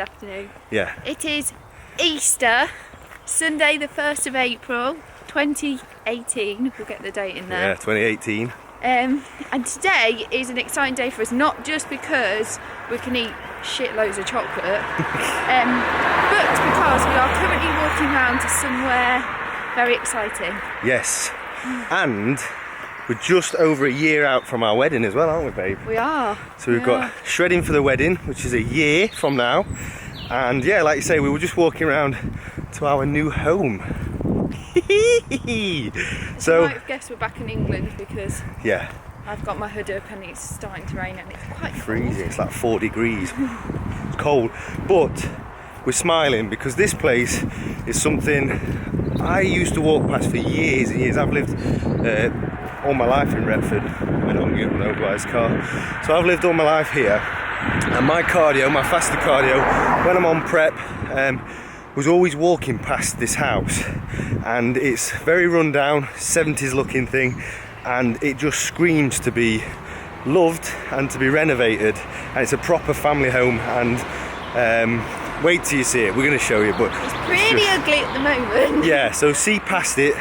afternoon. Yeah. It is Easter, Sunday the 1st of April, 2018. We'll get the date in there. Yeah, 2018. And today is an exciting day for us, not just because we can eat shitloads of chocolate, but because we are currently walking around to somewhere very exciting. Yes. And we're just over a year out from our wedding as well, aren't we, babe? We are. So we've got shredding for the wedding, which is a year from now. And yeah, like you say, we were just walking around to our new home. So you might have guessed we're back in England because yeah, I've got my hood up and it's starting to rain and it's quite freezing. cold. It's like 4 degrees. It's cold, but we're smiling because this place is something I used to walk past for years and years. I've lived all my life in Retford. I don't get an overwise car, so I've lived all my life here. And my cardio, my faster cardio, when I'm on prep, was always walking past this house, and it's very run down, 70s looking thing, and it just screams to be loved and to be renovated, and it's a proper family home. And wait till you see it, we're going to show you, but it's pretty ugly at the moment. Yeah, so see past it.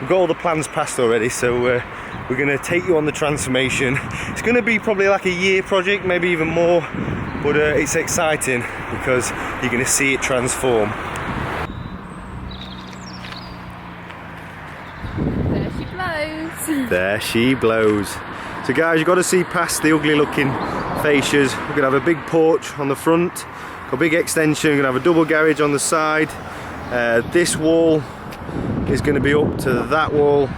We've got all the plans passed already, so we're going to take you on the transformation. It's going to be probably like a year project, maybe even more, but it's exciting because you're going to see it transform. There she blows. There she blows. So guys, you've got to see past the ugly looking fascias. We're going to have a big porch on the front, got a big extension, we're going to have a double garage on the side. This wall is going to be up to that wall.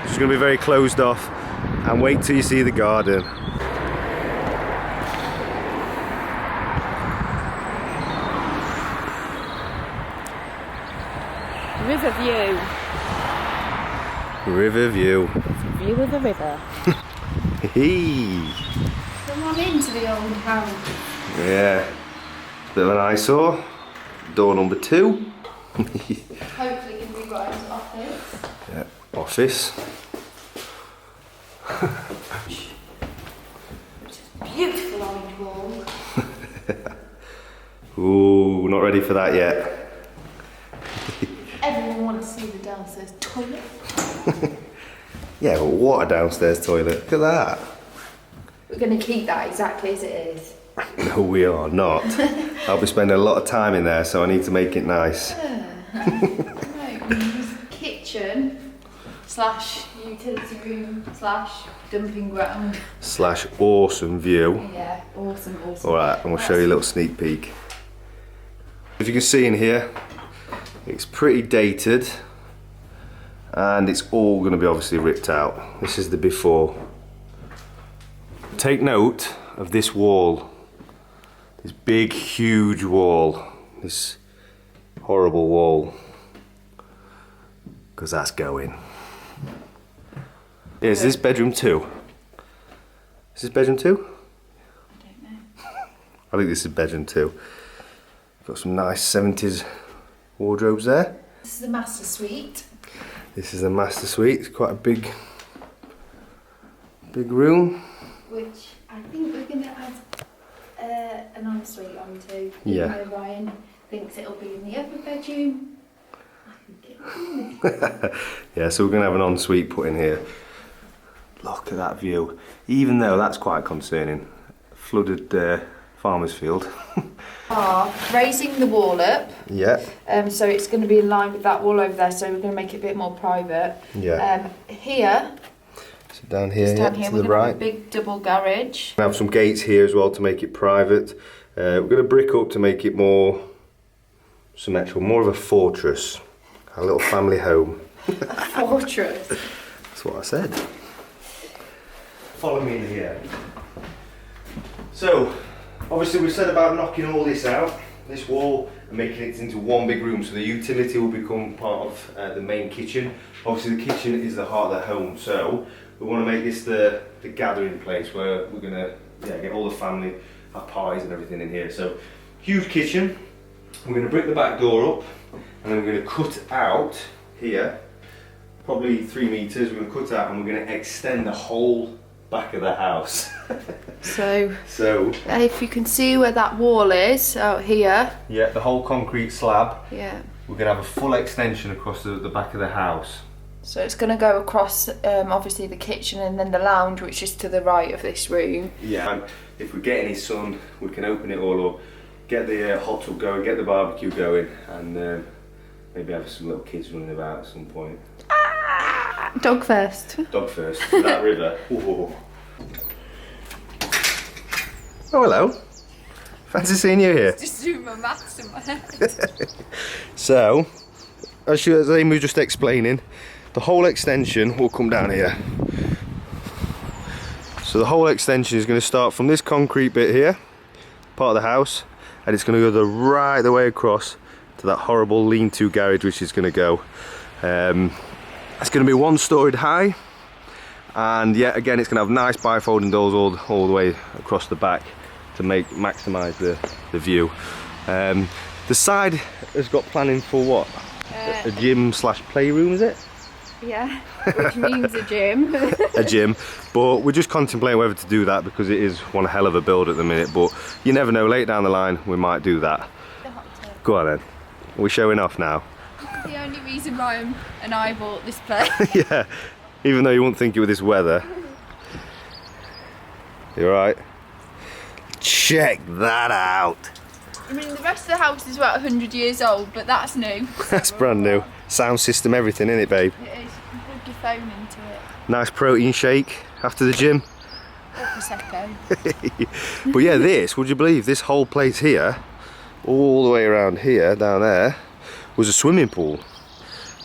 It's going to be very closed off, and wait till you see the garden. River view. River view. View of the river. Hee. Come on into the old house. Yeah. Bit of an eyesore. Door number 2. Hopefully can be Ryan's office. Yeah. Office. Beautiful orange wall. Ooh, not ready for that yet. Everyone wants to see the downstairs toilet. Yeah, but what a downstairs toilet. Look at that. We're going to keep that exactly as it is. No, we are not. I'll be spending a lot of time in there, so I need to make it nice. Right, kitchen / utility room / dumping ground. / awesome view. Yeah, awesome. Alright, and we'll show you a little sneak peek. As you can see in here, it's pretty dated, and it's all going to be obviously ripped out. This is the before. Take note of this wall. This big, huge wall. This horrible wall. Because that's going. Yeah, is this bedroom 2? Is this bedroom 2? I don't know. I think this is bedroom 2. Got some nice 70s wardrobes there. This is the master suite. This is the master suite. It's quite a big room. Which I think we're going to add an ensuite onto. Yeah. Even though Ryan thinks it'll be in the upper bedroom. I think it'll be. Yeah, so we're going to have an ensuite put in here. Look at that view. Even though that's quite concerning. Flooded farmer's field. Are raising the wall up. Yeah. So it's going to be in line with that wall over there. So we're going to make it a bit more private. Yeah. Here. So down here, Down yeah, here to we're the going to right. have a big double garage. We have some gates here as well to make it private. We're going to brick up to make it more symmetrical, more of a fortress. A little family home. A fortress. That's what I said. Follow me in here. So, obviously we said about knocking all this out, this wall, and making it into one big room, so the utility will become part of the main kitchen. Obviously the kitchen is the heart of the home, so we want to make this the gathering place where we're going to get all the family, have pies and everything in here. So, huge kitchen. We're going to brick the back door up, and then we're going to cut out here, probably 3 meters. We're going to cut out and we're going to extend the whole back of the house. So So if you can see where that wall is out here. yeah, the whole concrete slab. Yeah. We're gonna have a full extension across the back of the house. So it's going to go across obviously the kitchen and then the lounge, which is to the right of this room. Yeah, and if we get any sun, we can open it all up, get the hot tub going, get the barbecue going, and maybe have some little kids running about at some point. Ah! Dog first. Dog first, to that river. Whoa. Oh, hello. Fancy seeing you here. Just doing my maths in my head. So, as Amy was just explaining, the whole extension will come down here. So the whole extension is going to start from this concrete bit here, part of the house, and it's going to go right the way across to that horrible lean-to garage, which is going to go. It's going to be 1 story high, and yeah, again, it's going to have nice bifolding doors all the way across the back to maximise the view. The side has got planning for what? A gym slash playroom, is it? Yeah, which means a gym. A gym, but we're just contemplating whether to do that because it is one hell of a build at the minute, but you never know, later down the line we might do that. Go on then, we're showing off now. The only reason Ryan and I bought this place. Yeah, even though you wouldn't think it with this weather. You alright? Check that out. I mean, the rest of the house is about 100 years old, but that's new. That's brand new. Sound system, everything, isn't it, babe? It is. You can plug your phone into it. Nice protein shake after the gym. Or Prosecco. But yeah, this, would you believe, this whole place here, all the way around here, down there, was a swimming pool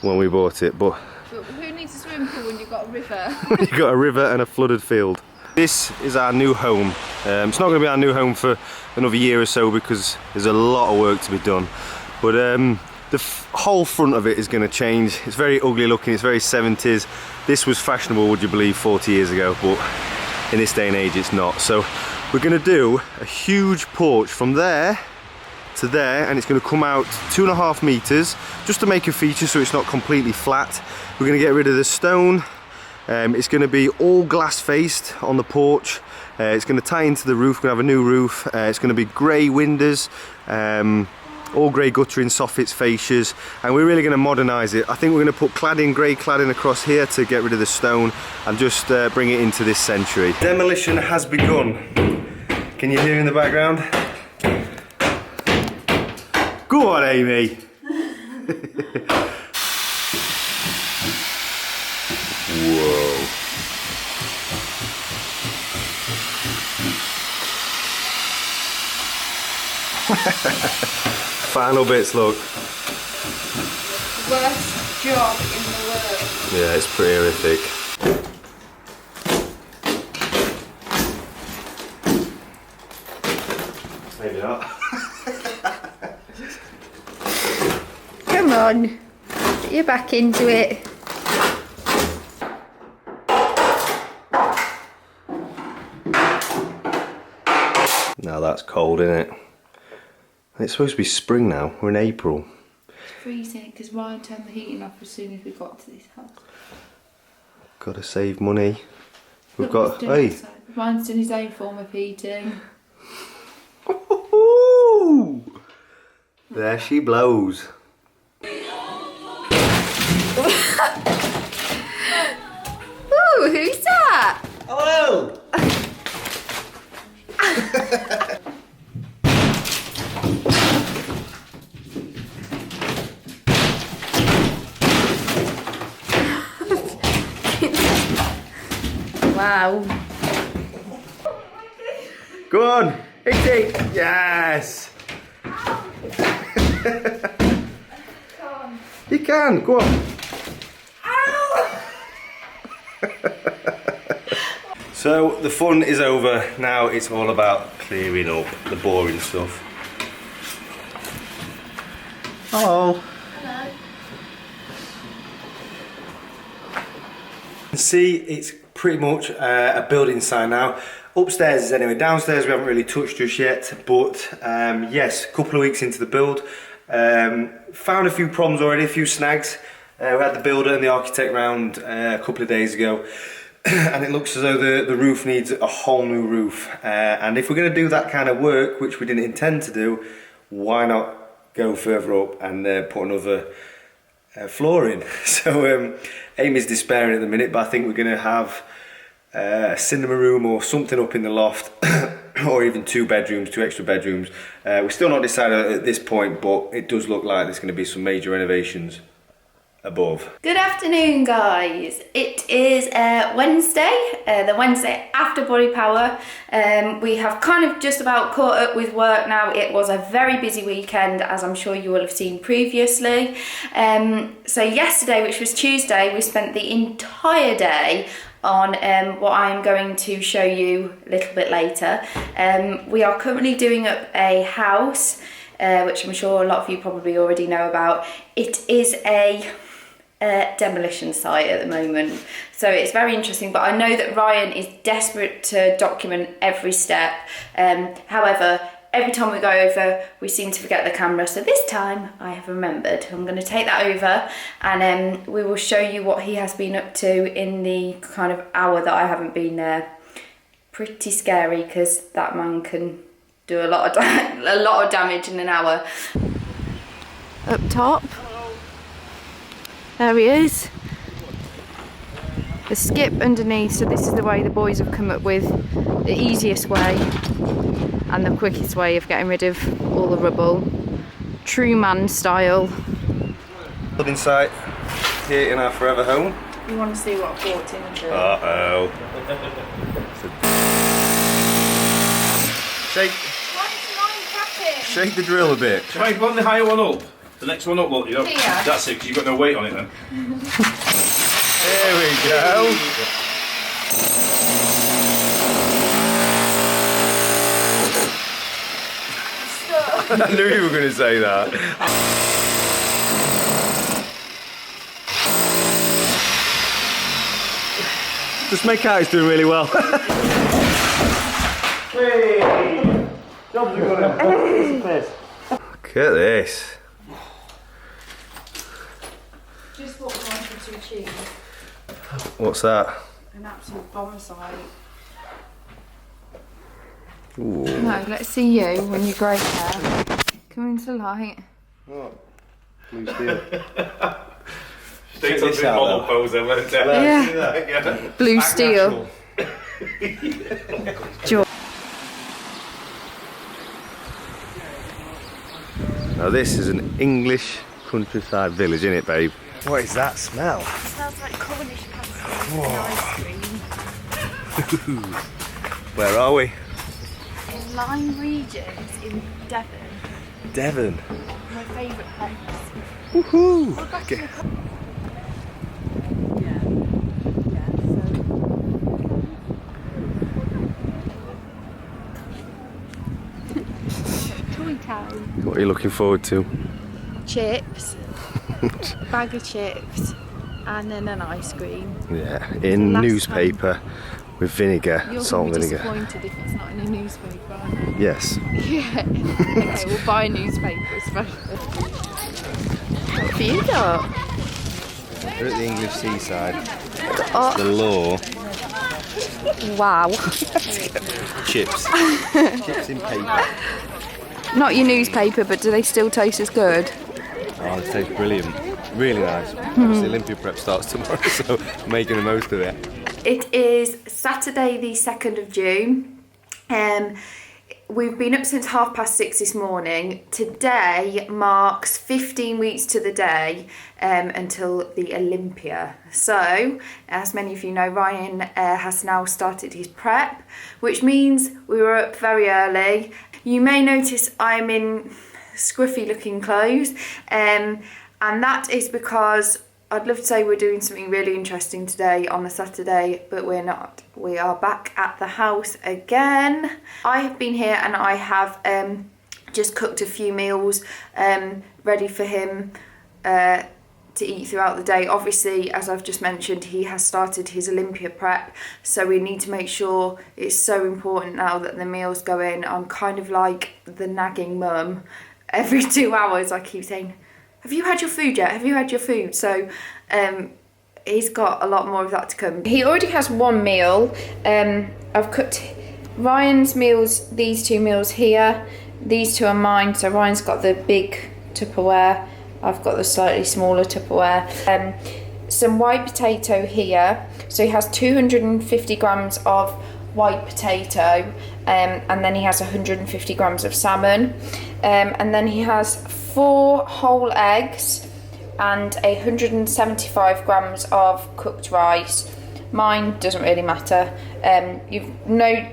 when we bought it. But who needs a swimming pool when you've got a river? you've got a river and a flooded field. This is our new home. It's not going to be our new home for another year or so because there's a lot of work to be done. But the whole front of it is going to change. It's very ugly looking, it's very 70s. This was fashionable, would you believe, 40 years ago, but in this day and age it's not. So we're going to do a huge porch from there to there, and it's going to come out 2.5 meters just to make a feature so it's not completely flat. We're going to get rid of the stone. It's going to be all glass faced on the porch. It's going to tie into the roof. We're going to have a new roof. It's going to be grey windows, all grey guttering, soffits, fascias, and we're really going to modernise it. I think we're going to put cladding, grey cladding across here to get rid of the stone and just bring it into this century. Demolition has begun. Can you hear in the background? Go on, Amy. Whoa. Final bits, look. Worst job in the world. Yeah, it's pretty horrific. Maybe not. Come on, get your back into it. Now that's cold, isn't it? It's supposed to be spring now. We're in April. It's freezing because Ryan turned the heating off as soon as we got to this house. Gotta save money. We've Look, got. Hey. Ryan's done his own form of heating. There she blows. Ooh, who's that? Hello. Wow. Go on, hit it. Yes. You can, go on. So the fun is over. Now it's all about clearing up the boring stuff. Hello. Hello. See, it's pretty much a building sign now. Upstairs is anyway. Downstairs we haven't really touched just yet, but yes, a couple of weeks into the build. Found a few problems already, a few snags. We had the builder and the architect round a couple of days ago. and it looks as though the roof needs a whole new roof. And if we're going to do that kind of work, which we didn't intend to do, why not go further up and put another floor in? So Amy's despairing at the minute, but I think we're going to have a cinema room or something up in the loft, or even 2 bedrooms, 2 extra bedrooms. We're still not decided at this point, but it does look like there's going to be some major renovations above. Good afternoon, guys. It is Wednesday, the Wednesday after Body Power. We have kind of just about caught up with work now. It was a very busy weekend, as I'm sure you will have seen previously. So yesterday, which was Tuesday, we spent the entire day on what I am going to show you a little bit later. We are currently doing up a house, which I'm sure a lot of you probably already know about. It is a demolition site at the moment, so it's very interesting, but I know that Ryan is desperate to document every step. However, every time we go over we seem to forget the camera, so this time I have remembered. I'm going to take that over and we will show you what he has been up to in the kind of hour that I haven't been there. Pretty scary, because that man can do a lot of damage in an hour. Up top, there he is. The skip underneath, so this is the way the boys have come up with the easiest way and the quickest way of getting rid of all the rubble. True man style. Building site here in our forever home. You want to see what I brought into? Uh-oh. Shake the drill a bit. Try and put the higher one up. The next one up, look, you know. Here. That's it, because you've got no weight on it then. There we go. I knew you were going to say that. Just make out he's doing really well. Hey! Jobs are going. Look at this. Just what we wanted to achieve. What's that? An absolute bomb site. Ooh. No, let's see you when you grey hair. Come into light. Oh, blue steel. Stay on the model pose then, won't it? Yeah. Blue steel. Now this is an English countryside village, isn't it, babe? What is that smell? It smells like Cornish pasty and ice cream. Where are we? In Lyme Regis in Devon. Devon. My favourite place. Woohoo! We're back Okay. in the Toy Town. What are you looking forward to? Chips, bag of chips, and then an ice cream. Yeah, in Last newspaper with vinegar, You're salt going and to be vinegar. disappointed if it's not in a newspaper, aren't you? Yes. Yeah. Okay, we'll buy a newspaper especially. What have you got? We're at the English seaside. Oh, The law. wow. Chips. Chips in paper. Not your newspaper, but do they still taste as good? Oh, it tastes brilliant. Really nice. Obviously, Olympia Prep starts tomorrow, so I'm making the most of it. It is Saturday the 2nd of June. We've been up since 6:30 this morning. Today marks 15 weeks to the day until the Olympia. So, as many of you know, Ryan has now started his prep, which means we were up very early. You may notice I'm in scruffy looking clothes, and that is because I'd love to say we're doing something really interesting today on a Saturday, but we're not. We are back at the house again. I have been here and I have just cooked a few meals ready for him to eat throughout the day. Obviously, as I've just mentioned, he has started his Olympia prep, so we need to make sure. It's so important now that the meals go in. I'm kind of like the nagging mum. Every 2 hours I keep saying, have you had your food yet? Have you had your food? So he's got a lot more of that to come. He already has one meal. I've cooked Ryan's meals, these 2 meals here. These 2 are mine, so Ryan's got the big Tupperware, I've got the slightly smaller Tupperware. Some white potato here, so he has 250 grams of white potato, and then he has 150 grams of salmon, and then he has 4 whole eggs and 175 grams of cooked rice. Mine doesn't really matter. You've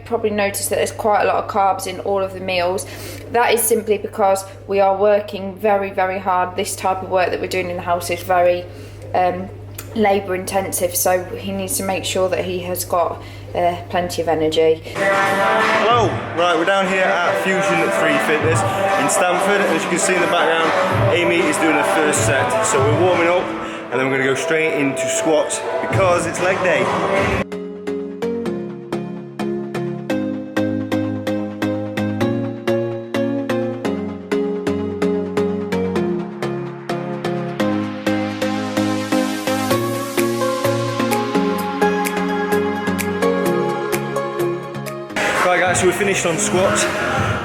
probably noticed that there's quite a lot of carbs in all of the meals. That is simply because we are working very, very hard. This type of work that we're doing in the house is very labour intensive, so he needs to make sure that he has got plenty of energy. Hello, right, we're down here at Fusion 3 Fitness in Stamford. As you can see in the background, Amy is doing her first set, so we're warming up and then we're going to go straight into squats because it's leg day. Right guys, so we're finished on squats.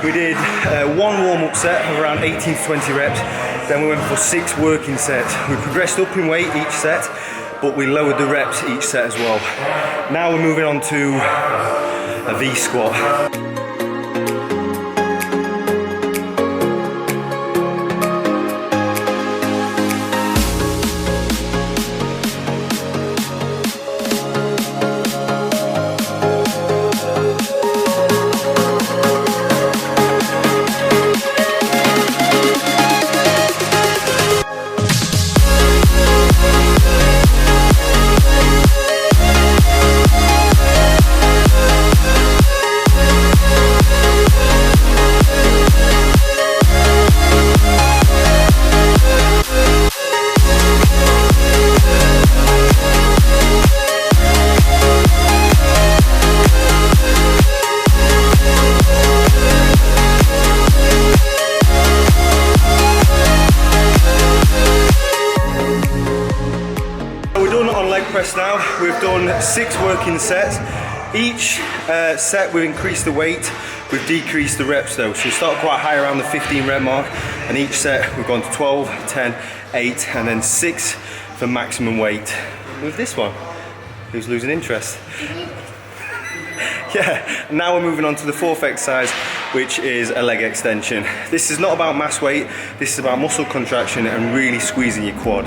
We did 1 warm-up set of around 18 to 20 reps, then we went for 6 working sets. We progressed up in weight each set, but we lowered the reps each set as well. Now we're moving on to a V squat. Press now. We've done 6 working sets. Each set we've increased the weight, we've decreased the reps though. So we start quite high around the 15 rep mark, and each set we've gone to 12, 10, 8 and then 6 for maximum weight. With this one, who's losing interest? Yeah, and now we're moving on to the 4th exercise, which is a leg extension. This is not about mass weight, this is about muscle contraction and really squeezing your quad.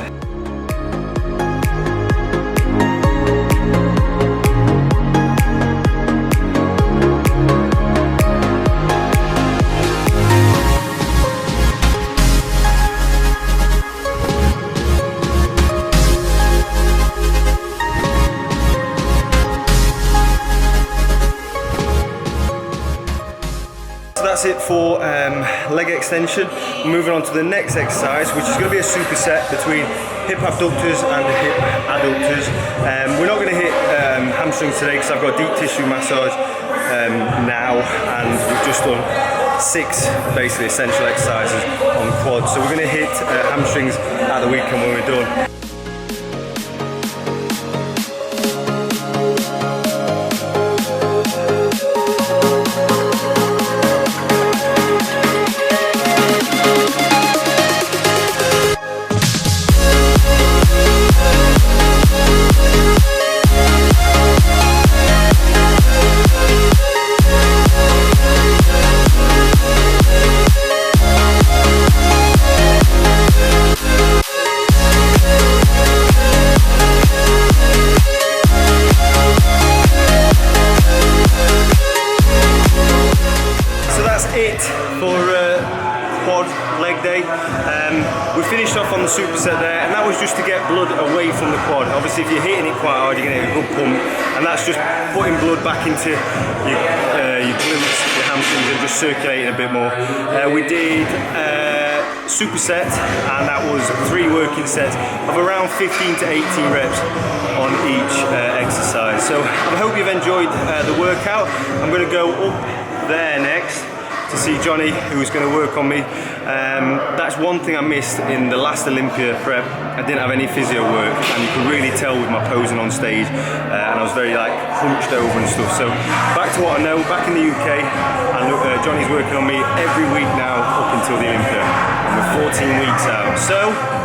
That's it for leg extension. We're moving on to the next exercise, which is going to be a superset between hip abductors and hip adductors. We're not going to hit hamstrings today because I've got deep tissue massage now, and we've just done 6 basically essential exercises on the quad. So we're going to hit hamstrings at the weekend when we're done. We finished off on the superset there, and that was just to get blood away from the quad. Obviously if you're hitting it quite hard, you're going to get a good pump, and that's just putting blood back into your glutes, your hamstrings, and just circulating a bit more. We did superset, and that was 3 working sets of around 15 to 18 reps on each exercise. So I hope you've enjoyed the workout. I'm going to go up there next to see Johnny, who was going to work on me. That's one thing I missed in the last Olympia prep. I didn't have any physio work, and you could really tell with my posing on stage, and I was very like hunched over and stuff. So back to what I know, back in the UK, and Johnny's working on me every week now up until the Olympia, and we're 14 weeks out. So